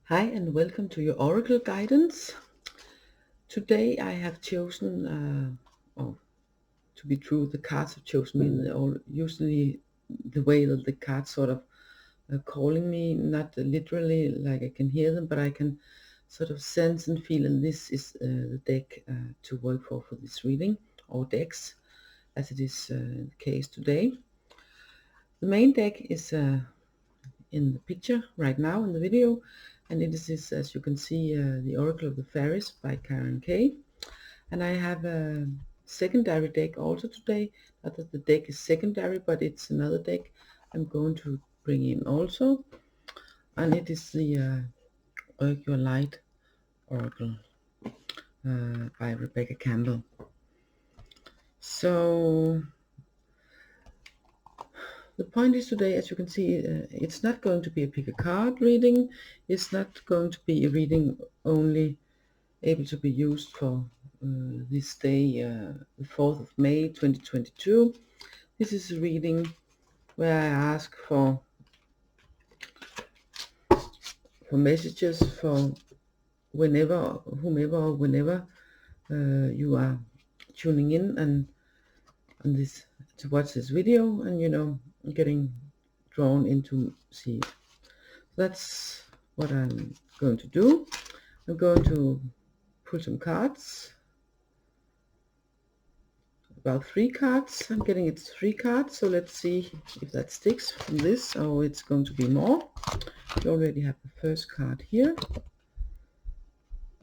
Hi and welcome to your Oracle guidance. Today I have chosen, to be true, the cards have chosen me. Usually the way that the cards sort of calling me, not literally like I can hear them, but I can sort of sense and feel, and this is the deck to work for this reading, or decks, as it is the case today. The main deck is in the picture right now in the video, and it is, as you can see, the Oracle of the Fairies by Karen K. And I have a secondary deck also today. Not that the deck is secondary, but it's another deck I'm going to bring in also, and it is the Light Oracle by Rebecca Campbell. So the point is today, as you can see, it's not going to be a pick a card reading. It's not going to be a reading only able to be used for this day, the 4th of May 2022. This is a reading where I ask for messages for whomever or whenever you are tuning in and on this to watch this video, and getting drawn into see it. That's what I'm going to do. I'm going to pull some cards, about 3 cards. I'm getting it 3 cards, so let's see if that sticks from this or it's going to be more. We already have the first card here.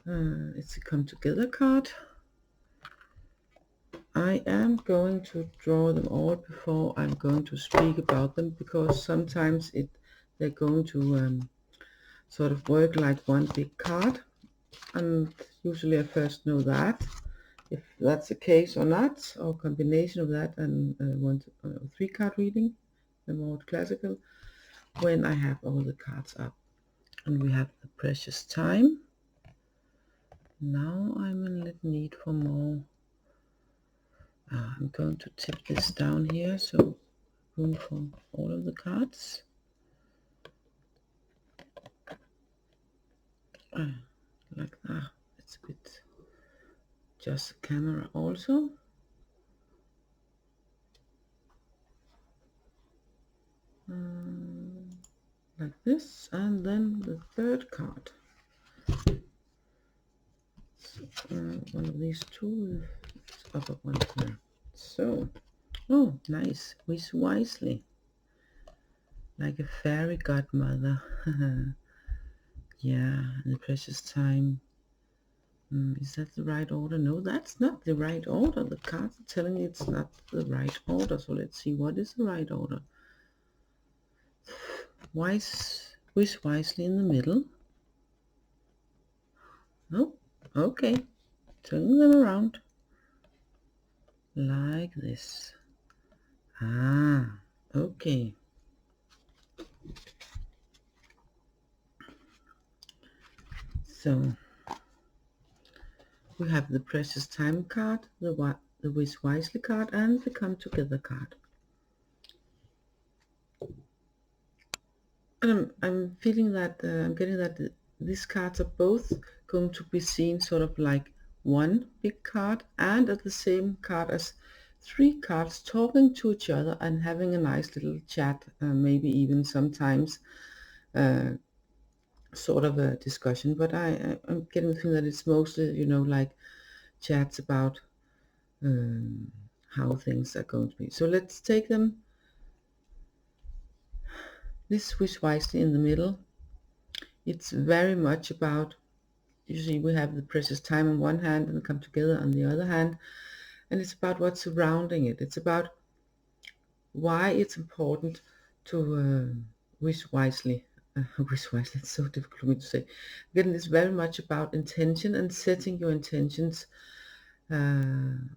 It's a come together card. I am going to draw them all before I'm going to speak about them, because sometimes they're going to sort of work like one big card, and usually I first know that if that's the case or not, or combination of that and 3 card reading, the more classical, when I have all the cards up. And we have the precious time. Now I'm in little need for more. I'm going to tip this down here, so room for all of the cards. Like that. It's a bit just the camera also. Like this, and then the third card. So, one of these two, it's upper one here. So, oh, nice. Wish wisely, like a fairy godmother. Yeah, the precious time. Is that the right order? No, that's not the right order. The cards are telling me it's not the right order. So let's see, what is the right order? Wish wisely in the middle. Oh, okay. Turning them around. Like this. Ah, okay. So we have the precious time card, the wish wisely card, and the come together card. And I'm feeling that I'm getting that these cards are both going to be seen sort of like one big card, and at the same card as 3 cards talking to each other and having a nice little chat, maybe even sometimes sort of a discussion. But I'm getting the feeling that it's mostly, like chats about how things are going to be. So let's take them. This wish wisely in the middle. It's very much about, usually we have the precious time on one hand and come together on the other hand, and it's about what's surrounding it. It's about why it's important to wish wisely. Wish wisely, it's so difficult for me to say. Again, it's very much about intention and setting your intentions and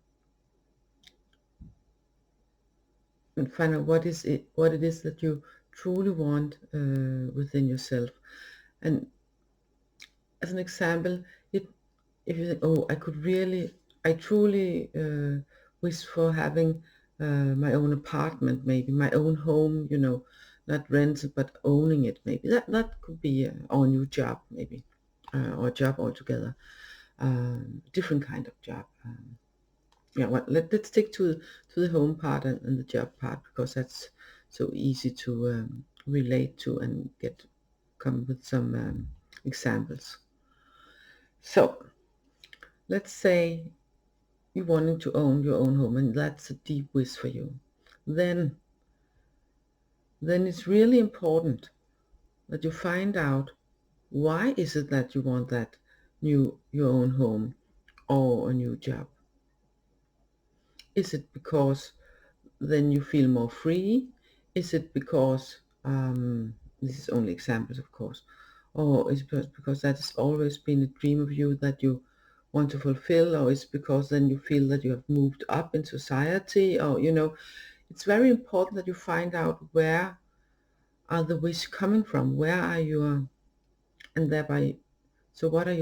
find out what it is that you truly want within yourself. And as an example, if you think, oh, I truly wish for having my own apartment, maybe my own home, not rent, but owning it. Maybe that could be or a new job, maybe, or a job altogether. Different kind of job. Yeah, well, let's stick to the home part and the job part, because that's so easy to relate to and come with some examples. So let's say you wanting to own your own home, and that's a deep wish for you. Then it's really important that you find out, why is it that you want that your own home or a new job? Is it because then you feel more free? Is it because this is only examples, of course, or is it because that has always been a dream of you that you want to fulfill, or is it because then you feel that you have moved up in society, or it's very important that you find out, where are the wishes coming from, where are you, and thereby, so what are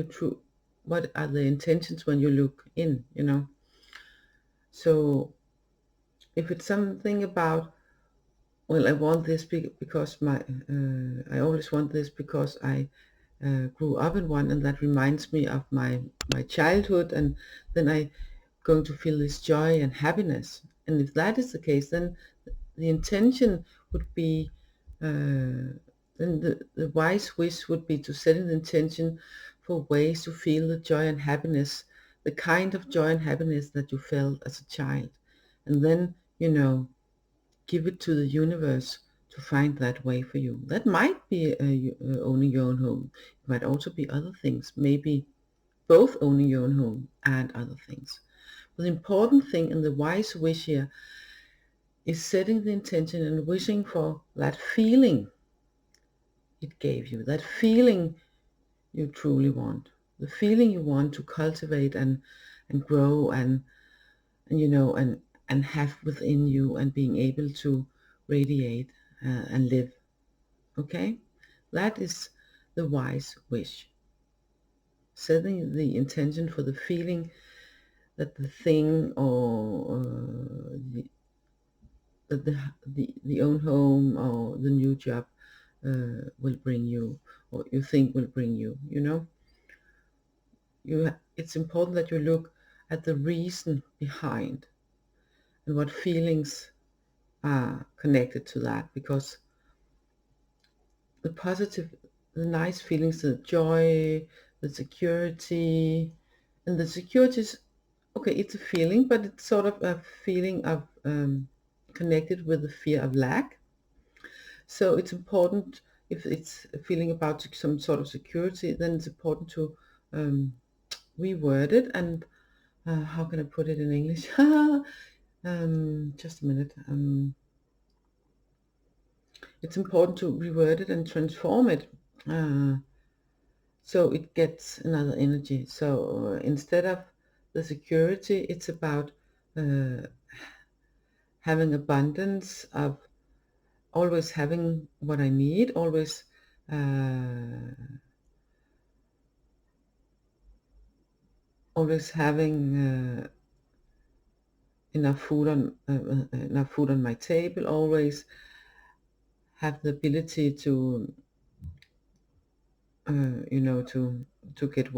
the intentions when you look in, so if it's something about, well, I want this because I always want this because I grew up in one, and that reminds me of my childhood, and then I going to feel this joy and happiness. And if that is the case, then the intention would be, then the wise wish would be to set an intention for ways to feel the joy and happiness, the kind of joy and happiness that you felt as a child, and then give it to the universe to find that way for you. That might be owning your own home. It might also be other things, maybe both owning your own home and other things. But the important thing and the wise wish here is setting the intention and wishing for that feeling it gave you, that feeling you truly want, the feeling you want to cultivate and grow and have within you, and being able to radiate and live. Okay, that is the wise wish. Setting the intention for the feeling that the thing, or the own home or the new job will bring you, or you think will bring you. It's important that you look at the reason behind and what feelings are connected to that, because the positive, the nice feelings, the joy, the security, and the security is, okay, it's a feeling, but it's sort of a feeling of connected with the fear of lack. So it's important, if it's a feeling about some sort of security, then it's important to reword it. And how can I put it in English? Just a minute. It's important to reword it and transform it, so it gets another energy. So instead of the security, it's about having abundance of always having what I need, always having enough food on my table, always have the ability to to get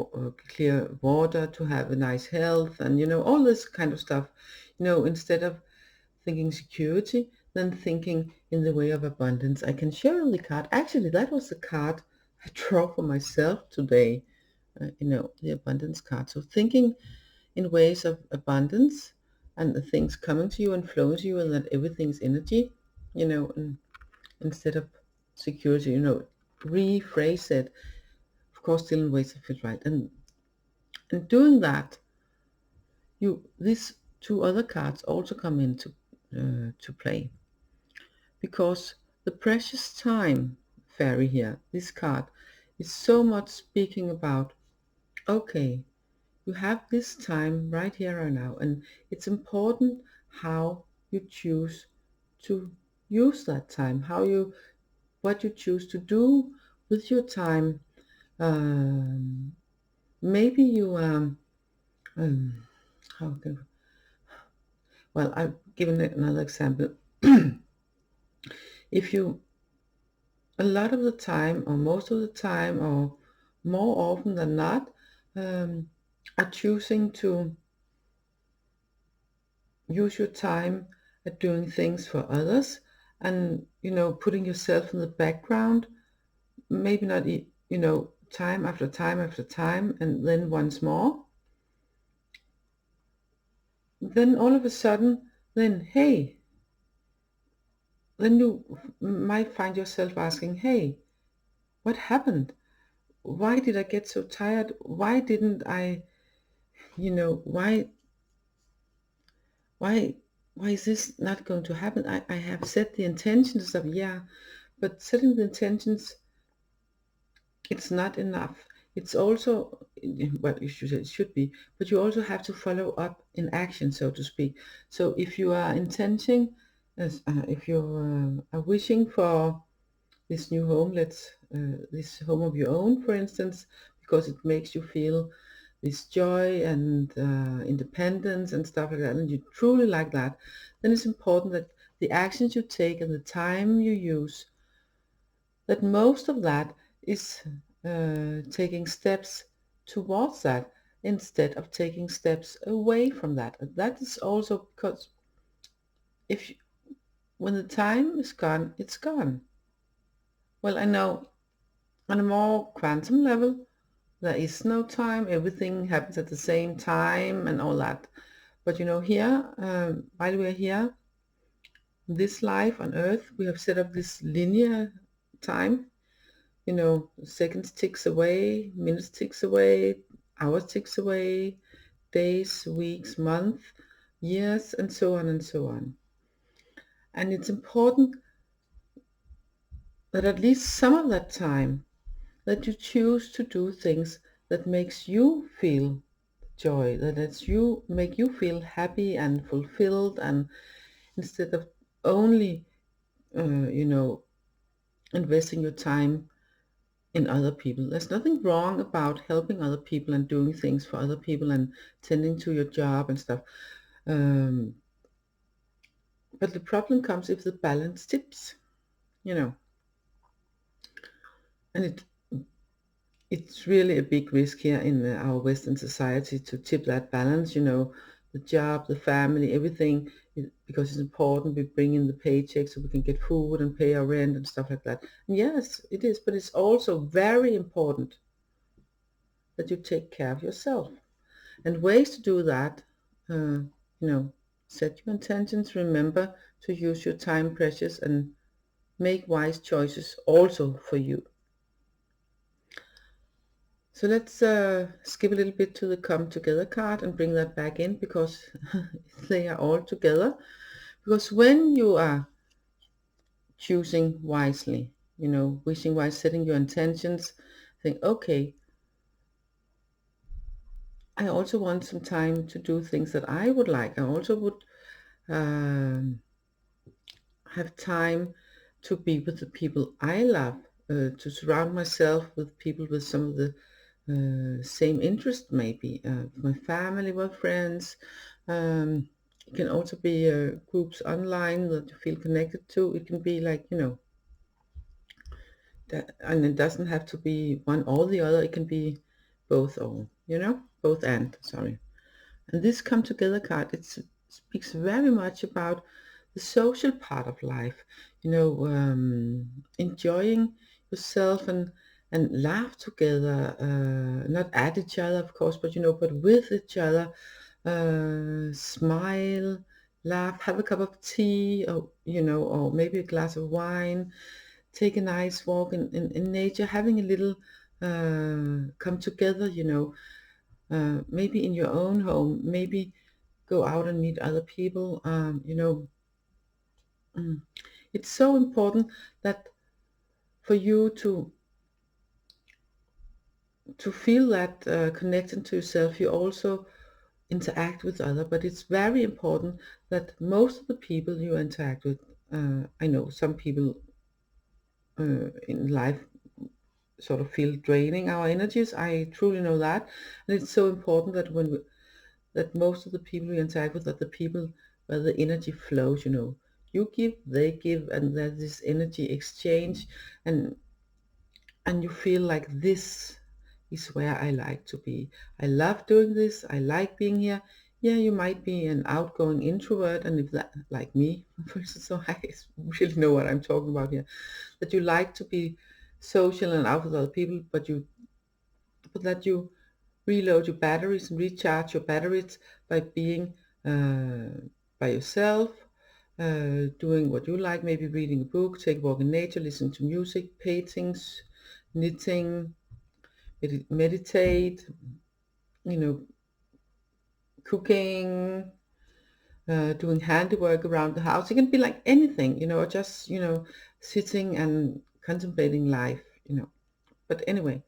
clear water, to have a nice health, and all this kind of stuff. Instead of thinking security, then thinking in the way of abundance. I can share on the card. Actually, that was the card I draw for myself today. The abundance card. So thinking in ways of abundance, and the things coming to you and flowing to you, and that everything's energy. And instead of security, rephrase it. Of course, still in ways that fit right. And doing that, these two other cards also come into to play, because the precious time fairy here, this card, is so much speaking about, okay, you have this time right here right now, and it's important how you choose to use that time, what you choose to do with your time. Maybe you how can well, I've given another example. If you a lot of the time, or most of the time, or more often than not, are choosing to use your time at doing things for others, and putting yourself in the background, maybe not time after time after time, and then once more, then all of a sudden, then hey, then you might find yourself asking, hey, what happened? Why did I get so tired? Why didn't I, why why why is this not going to happen? I have set the intentions of, yeah, but setting the intentions, it's not enough. It's also, well, you should, it should be, but you also have to follow up in action, so to speak. So if you are intending, if you are wishing for this new home, this home of your own, for instance, because it makes you feel this joy and independence and stuff like that, and you truly like that, then it's important that the actions you take and the time you use, that most of that is taking steps towards that instead of taking steps away from that. And that is also because if you, when the time is gone, it's gone. Well, I know on a more quantum level, there is no time. Everything happens at the same time and all that. But here, while we're here, this life on Earth, we have set up this linear time. Seconds ticks away, minutes ticks away, hours ticks away, days, weeks, months, years, and so on and so on. And it's important that at least some of that time, that you choose to do things that makes you feel joy, that make you feel happy and fulfilled, and instead of only investing your time in other people. There's nothing wrong about helping other people and doing things for other people and tending to your job and stuff. But the problem comes if the balance tips, and it's really a big risk here in our Western society to tip that balance, the job, the family, everything, because it's important we bring in the paycheck so we can get food and pay our rent and stuff like that. And yes, it is, but it's also very important that you take care of yourself. And ways to do that, set your intentions, remember to use your time precious, and make wise choices also for you. So let's skip a little bit to the come together card and bring that back in, because they are all together. Because when you are choosing wisely, wishing wise, setting your intentions, think, okay, I also want some time to do things that I would like. I also would have time to be with the people I love, to surround myself with people with some of the same interest, maybe my family, my friends. It can also be groups online that you feel connected to. It can be like, that, and it doesn't have to be one or the other. It can be both, or both and, sorry. And this come together card, it speaks very much about the social part of life, enjoying yourself and laugh together, not at each other, of course, but but with each other, smile, laugh, have a cup of tea, or or maybe a glass of wine, take a nice walk in nature, having a little come together, maybe in your own home, maybe go out and meet other people. It's so important that for you to feel that connection to yourself, you also interact with others. But it's very important that most of the people you interact with, I know some people in life sort of feel draining our energies. I truly know that, and it's so important that that most of the people we interact with are the people where the energy flows. You give, they give, and there's this energy exchange, and you feel like this is where I like to be. I love doing this. I like being here. Yeah, you might be an outgoing introvert, and if that, like me, for instance, so I really know what I'm talking about here, that you like to be social and out with other people, but that you reload your batteries and recharge your batteries by being by yourself, doing what you like, maybe reading a book, take a walk in nature, listen to music, paintings, knitting, meditate, you know, cooking, doing handiwork around the house. It can be like anything, you know, or just, you know, sitting and contemplating life, you know. But anyway,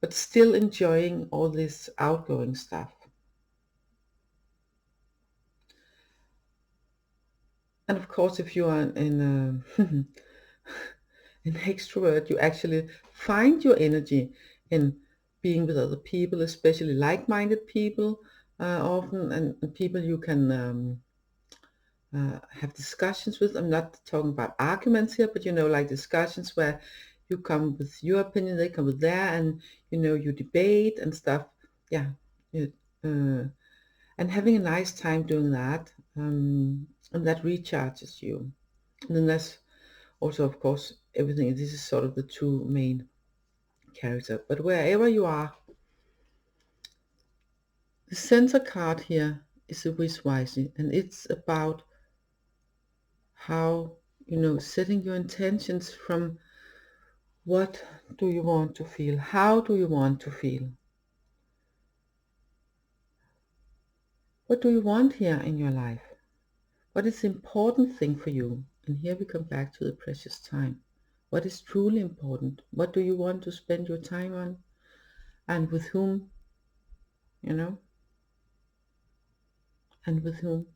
but still enjoying all this outgoing stuff. And of course, if you are an an extrovert, you actually find your energy in being with other people, especially like-minded people, often, and people you can have discussions with. I'm not talking about arguments here, but you know, like discussions where you come with your opinion, they come with their, and you know, you debate and stuff. Yeah, and having a nice time doing that, and that recharges you. And then there's also, of course, everything. This is sort of the two main characters. But wherever you are, the center card here is the Wish Wisely, and it's about how, you know, setting your intentions from what do you want to feel? How do you want to feel? What do you want here in your life? What is the important thing for you? And here we come back to the precious time. What is truly important? What do you want to spend your time on? And with whom? You know? And with whom?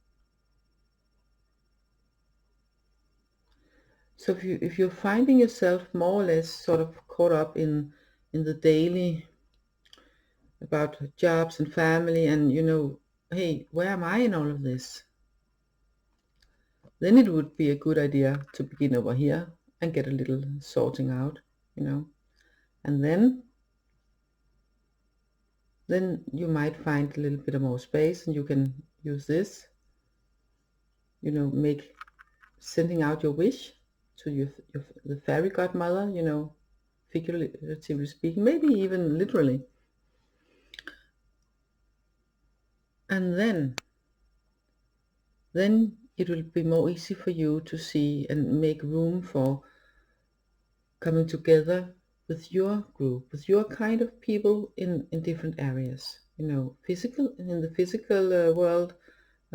So if you're finding yourself more or less sort of caught up in the daily about jobs and family, and you know, hey, where am I in all of this? Then it would be a good idea to begin over here and get a little sorting out, you know. And then you might find a little bit of more space, and you can use this, you know, make sending out your wish to the fairy godmother, you know, figuratively speaking, maybe even literally. And then it will be more easy for you to see and make room for coming together with your group, with your kind of people in different areas, you know, in the physical world,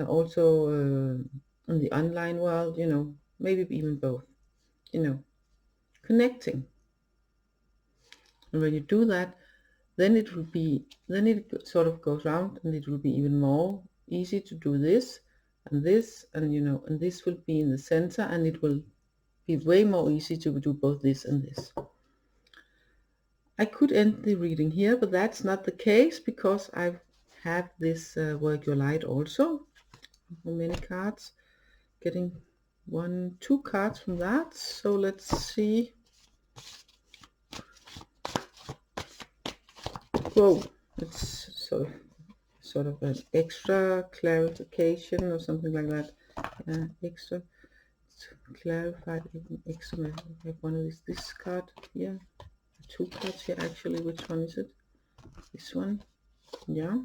also in the online world, you know, maybe even both, you know, connecting. And when you do that, then it sort of goes round, and it will be even more easy to do this, and you know, and this will be in the center, and it will be way more easy to do both this and this. I could end the reading here, but that's not the case, because I have this Work Your Light also. How many cards? Getting 2 cards from that. So let's see. Whoa, it's sort of an extra clarification or something like that. Extra clarified, extra. I have one of this card here. 2 cards here actually. Which one is it? This one. Yeah.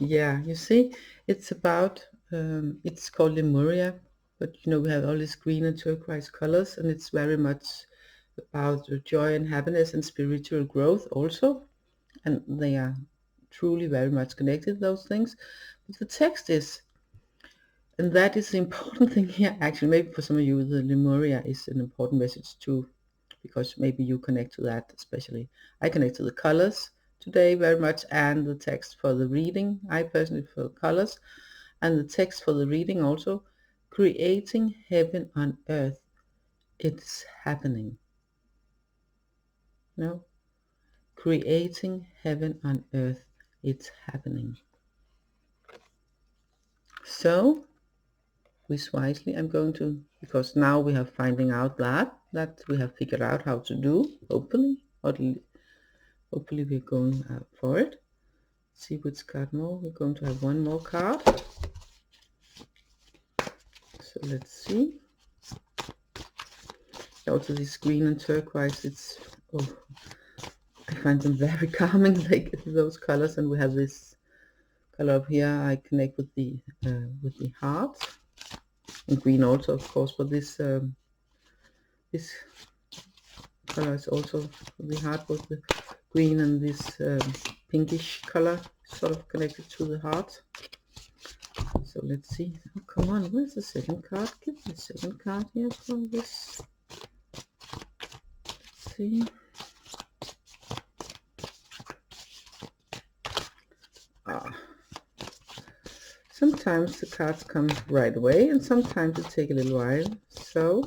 Yeah, you see, it's about it's called Lemuria, but you know, we have all these green and turquoise colors, and it's very much about joy and happiness and spiritual growth also, and they are truly very much connected, those things. But the text is, and that is the important thing here actually. Maybe for some of you the Lemuria is an important message too, because maybe you connect to that. Especially I connect to the colors today very much, and the text for the reading. I personally prefer colors, and the text for the reading also. Creating heaven on earth, it's happening. No, creating heaven on earth, it's happening. So wish wisely. I'm going to, because now we are finding out that we have figured out how to do, hopefully, or hopefully we're going for it. See which card more. We're going to have one more card. So let's see. Also this green and turquoise, it's, oh, I find them very calming, like those colors. And we have this color up here. I connect with the heart, and green also, of course, but this this color is also the heart, both the green and this pinkish color sort of connected to the heart. So let's see. Oh, come on, where's the second card? Give me the second card here from this. Let's see. Sometimes the cards come right away, and sometimes it takes a little while. So,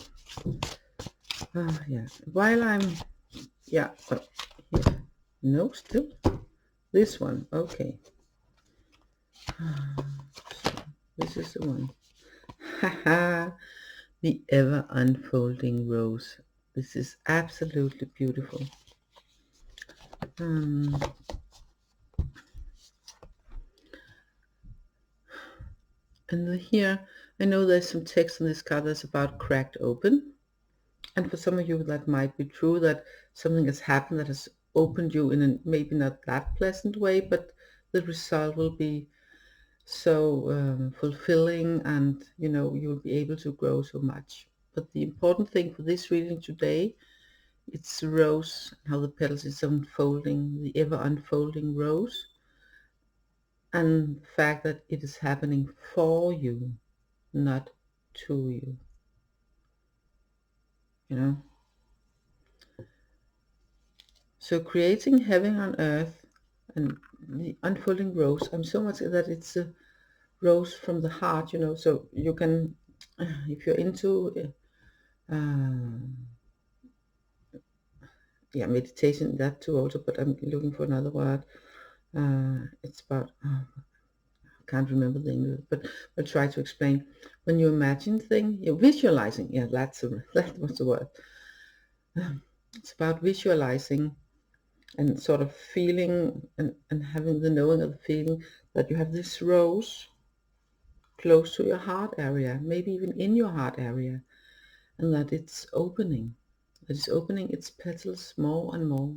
yeah. While I'm, yeah. Oh, yeah. No, still this one. Okay. So this is the one. Haha. The ever unfolding rose. This is absolutely beautiful. And here, I know there's some text on this card that's about cracked open. And for some of you, that might be true, that something has happened that has opened you in a maybe not that pleasant way, but the result will be so fulfilling, and you know, you'll be able to grow so much. But the important thing for this reading today, it's the rose, how the petals is unfolding, the ever unfolding rose, and the fact that it is happening for you, not to you. You know? So creating heaven on earth and the unfolding rose, I'm so much that it's a rose from the heart, you know, so you can, if you're into yeah, meditation, that too also, but I'm looking for another word. It's about, I can't remember the English, but I'll try to explain. When you imagine things, you're visualizing, yeah, that was the word. It's about visualizing and sort of feeling and having the knowing of the feeling that you have this rose close to your heart area, maybe even in your heart area, and that it's opening. That it's opening its petals more and more.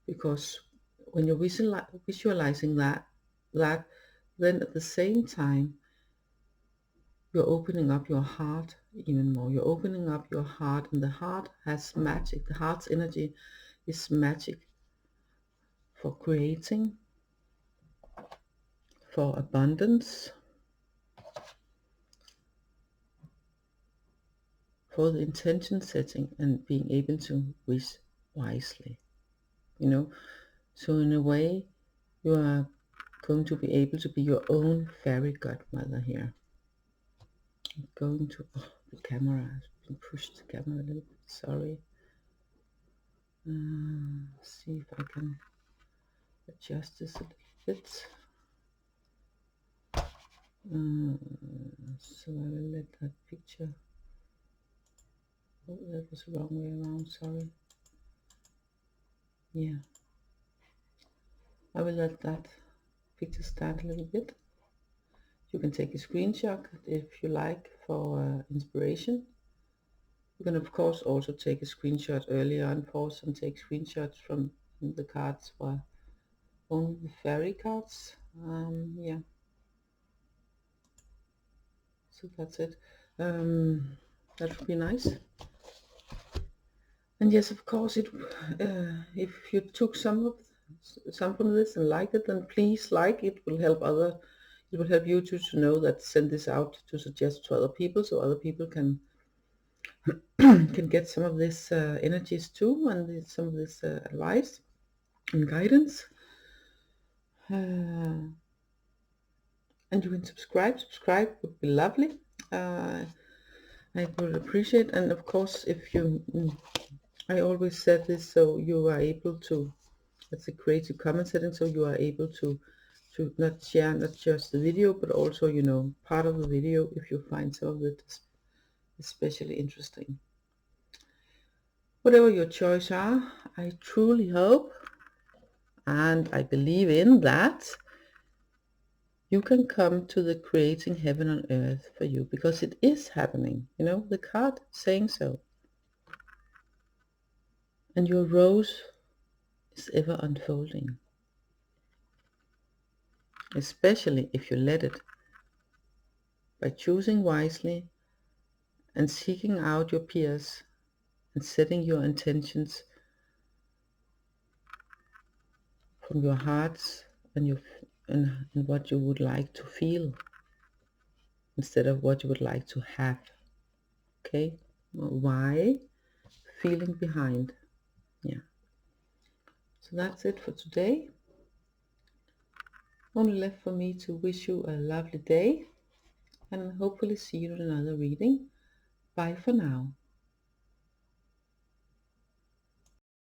Because when you're visualizing that, then at the same time, you're opening up your heart even more. You're opening up your heart, and the heart has magic. The heart's energy is magic for creating, for abundance, for the intention setting, and being able to wish wisely. You know, so in a way, you are going to be able to be your own fairy godmother here. I'm going to, oh, the camera has been pushed, the camera a little bit, sorry. See if I can adjust this a little bit. So I will let that picture, oh, that was the wrong way around, sorry. Yeah, I will let that picture stand a little bit. You can take a screenshot if you like for inspiration. You can of course also take a screenshot earlier and pause and take screenshots from the cards for only the fairy cards. Yeah, so that's it. That would be nice. And yes, of course, it if you took some from this and liked it, then please like it. Will help it will help you to know that, send this out to suggest to other people, so other people can can get some of this energies too, and some of this advice and guidance. And you can subscribe would be lovely. I would appreciate. And of course, if you I always said this, so you are able to, that's a creative comment setting, so you are able to to not share not just the video, but also, you know, part of the video if you find some of it especially interesting. Whatever your choice are, I truly hope and I believe in that you can come to the creating heaven on earth for you, because it is happening. You know, the card saying so. And your rose is ever unfolding, especially if you let it, by choosing wisely and seeking out your peers and setting your intentions from your hearts and your and what you would like to feel instead of what you would like to have. Okay? Why? Feeling behind. Yeah. So that's it for today. Only left for me to wish you a lovely day and hopefully see you in another reading. Bye for now.